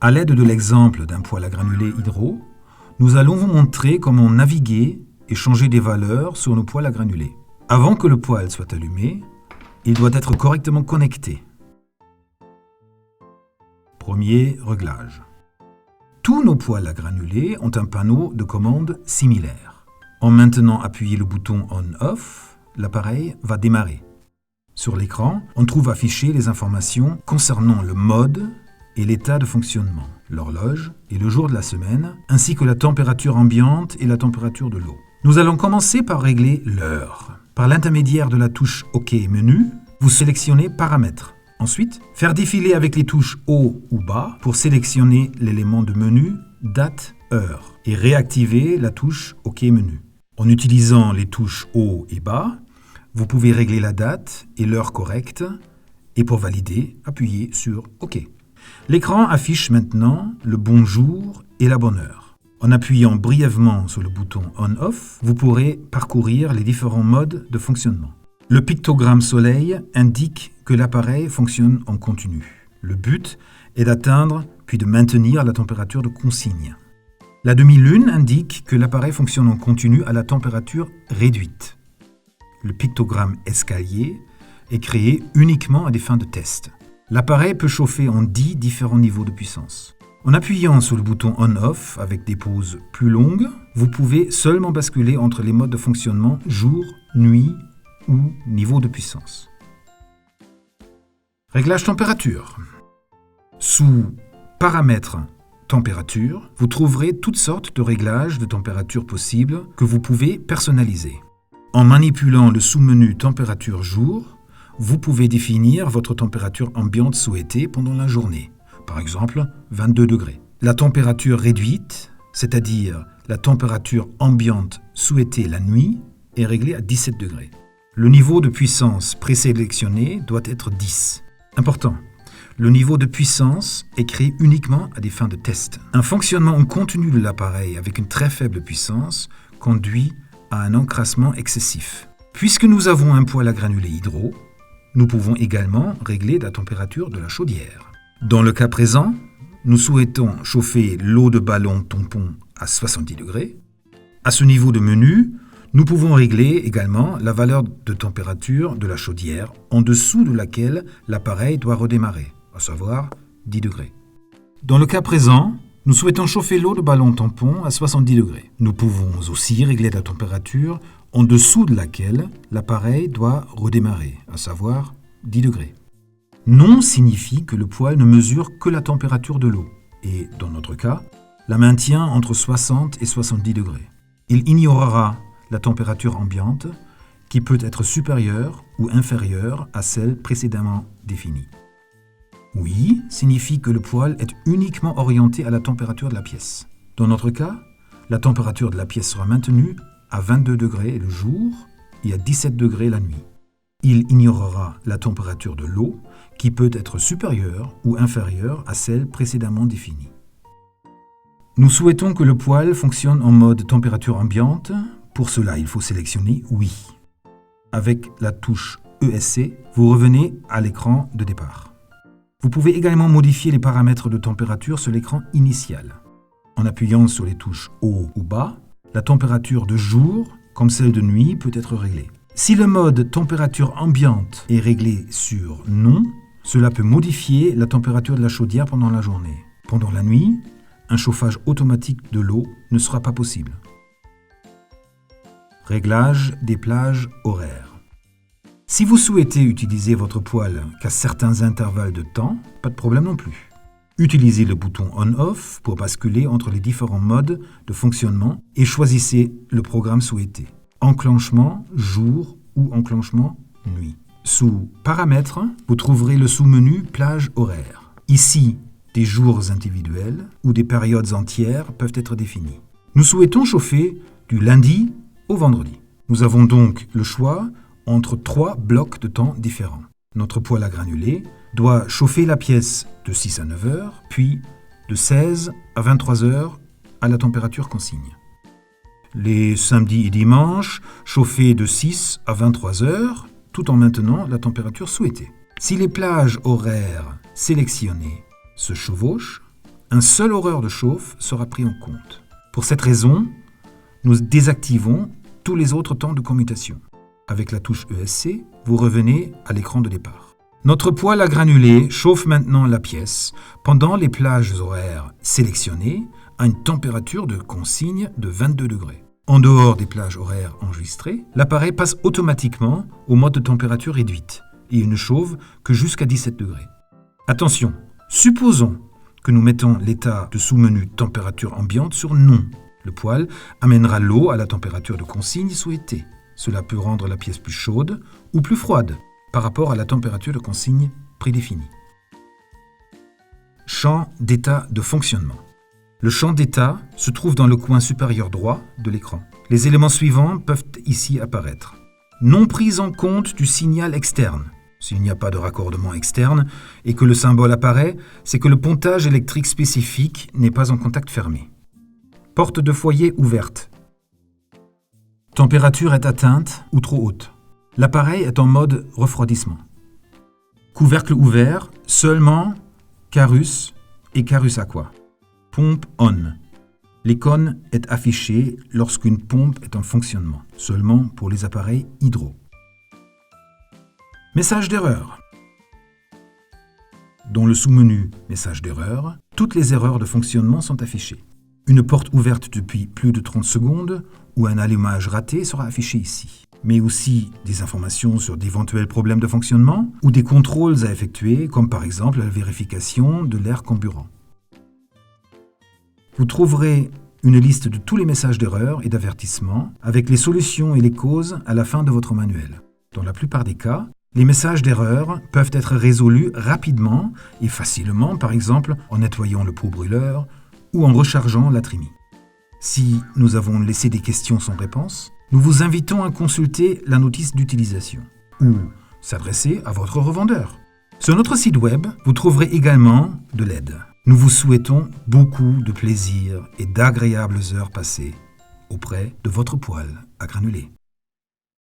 À l'aide de l'exemple d'un poêle à granulés hydro, nous allons vous montrer comment naviguer et changer des valeurs sur nos poêles à granulés. Avant que le poêle soit allumé, il doit être correctement connecté. Premier réglage. Tous nos poêles à granulés ont un panneau de commande similaire. En maintenant appuyé le bouton On/Off, l'appareil va démarrer. Sur l'écran, on trouve affichées les informations concernant le mode et l'état de fonctionnement, l'horloge et le jour de la semaine, ainsi que la température ambiante et la température de l'eau. Nous allons commencer par régler l'heure. Par l'intermédiaire de la touche OK menu, vous sélectionnez Paramètres. Ensuite, faire défiler avec les touches haut ou bas pour sélectionner l'élément de menu Date, Heure et réactiver la touche OK menu. En utilisant les touches haut et bas, vous pouvez régler la date et l'heure correcte et pour valider, appuyez sur OK. L'écran affiche maintenant le bon jour et la bonne heure. En appuyant brièvement sur le bouton On/Off, vous pourrez parcourir les différents modes de fonctionnement. Le pictogramme soleil indique que l'appareil fonctionne en continu. Le but est d'atteindre puis de maintenir la température de consigne. La demi-lune indique que l'appareil fonctionne en continu à la température réduite. Le pictogramme escalier est créé uniquement à des fins de test. L'appareil peut chauffer en 10 différents niveaux de puissance. En appuyant sur le bouton On/Off avec des pauses plus longues, vous pouvez seulement basculer entre les modes de fonctionnement jour, nuit ou niveau de puissance. Réglage température. Sous Paramètres température, vous trouverez toutes sortes de réglages de température possibles que vous pouvez personnaliser. En manipulant le sous-menu température jour, vous pouvez définir votre température ambiante souhaitée pendant la journée, par exemple 22 degrés. La température réduite, c'est-à-dire la température ambiante souhaitée la nuit, est réglée à 17 degrés. Le niveau de puissance présélectionné doit être 10. Important, le niveau de puissance est créé uniquement à des fins de test. Un fonctionnement en continu de l'appareil avec une très faible puissance conduit à un encrassement excessif. Puisque nous avons un poêle à granulés hydro, nous pouvons également régler la température de la chaudière. Dans le cas présent, nous souhaitons chauffer l'eau de ballon tampon à 70 degrés. À ce niveau de menu, nous pouvons régler également la valeur de température de la chaudière en dessous de laquelle l'appareil doit redémarrer, à savoir 10 degrés. Dans le cas présent, nous souhaitons chauffer l'eau de ballon tampon à 70 degrés. Nous pouvons aussi régler la température en dessous de laquelle l'appareil doit redémarrer, à savoir 10 degrés. Non signifie que le poêle ne mesure que la température de l'eau et, dans notre cas, la maintient entre 60 et 70 degrés. Il ignorera la température ambiante qui peut être supérieure ou inférieure à celle précédemment définie. Oui signifie que le poêle est uniquement orienté à la température de la pièce. Dans notre cas, la température de la pièce sera maintenue à 22 degrés le jour et à 17 degrés la nuit. Il ignorera la température de l'eau qui peut être supérieure ou inférieure à celle précédemment définie. Nous souhaitons que le poêle fonctionne en mode température ambiante. Pour cela, il faut sélectionner « Oui ». Avec la touche ESC, vous revenez à l'écran de départ. Vous pouvez également modifier les paramètres de température sur l'écran initial. En appuyant sur les touches haut ou bas, la température de jour, comme celle de nuit, peut être réglée. Si le mode température ambiante est réglé sur non, cela peut modifier la température de la chaudière pendant la journée. Pendant la nuit, un chauffage automatique de l'eau ne sera pas possible. Réglage des plages horaires. Si vous souhaitez utiliser votre poêle qu'à certains intervalles de temps, pas de problème non plus. Utilisez le bouton On/Off pour basculer entre les différents modes de fonctionnement et choisissez le programme souhaité. Enclenchement jour ou enclenchement nuit. Sous Paramètres, vous trouverez le sous-menu Plage horaire. Ici, des jours individuels ou des périodes entières peuvent être définis. Nous souhaitons chauffer du lundi au vendredi. Nous avons donc le choix entre 3 blocs de temps différents. Notre poêle à granulés doit chauffer la pièce de 6 à 9 heures, puis de 16 à 23 heures à la température consigne. Les samedis et dimanches, chauffer de 6 à 23 heures, tout en maintenant la température souhaitée. Si les plages horaires sélectionnées se chevauchent, un seul horaire de chauffe sera pris en compte. Pour cette raison, nous désactivons tous les autres temps de commutation. Avec la touche ESC, vous revenez à l'écran de départ. Notre poêle à granulés chauffe maintenant la pièce pendant les plages horaires sélectionnées à une température de consigne de 22 degrés. En dehors des plages horaires enregistrées, l'appareil passe automatiquement au mode de température réduite et il ne chauffe que jusqu'à 17 degrés. Attention, supposons que nous mettons l'état de sous-menu température ambiante sur non. Le poêle amènera l'eau à la température de consigne souhaitée. Cela peut rendre la pièce plus chaude ou plus froide par rapport à la température de consigne prédéfinie. Champ d'état de fonctionnement. Le champ d'état se trouve dans le coin supérieur droit de l'écran. Les éléments suivants peuvent ici apparaître. Non prise en compte du signal externe. S'il n'y a pas de raccordement externe et que le symbole apparaît, c'est que le pontage électrique spécifique n'est pas en contact fermé. Porte de foyer ouverte. Température est atteinte ou trop haute. L'appareil est en mode refroidissement. Couvercle ouvert, seulement Carus et Carus Aqua. Pompe on. L'icône est affichée lorsqu'une pompe est en fonctionnement, seulement pour les appareils hydro. Message d'erreur. Dans le sous-menu Message d'erreur, toutes les erreurs de fonctionnement sont affichées. Une porte ouverte depuis plus de 30 secondes ou un allumage raté sera affiché ici, mais aussi des informations sur d'éventuels problèmes de fonctionnement ou des contrôles à effectuer, comme par exemple la vérification de l'air comburant. Vous trouverez une liste de tous les messages d'erreur et d'avertissement avec les solutions et les causes à la fin de votre manuel. Dans la plupart des cas, les messages d'erreur peuvent être résolus rapidement et facilement, par exemple en nettoyant le pot brûleur ou en rechargeant la trémie. Si nous avons laissé des questions sans réponse, nous vous invitons à consulter la notice d'utilisation ou s'adresser à votre revendeur. Sur notre site web, vous trouverez également de l'aide. Nous vous souhaitons beaucoup de plaisir et d'agréables heures passées auprès de votre poêle à granulés.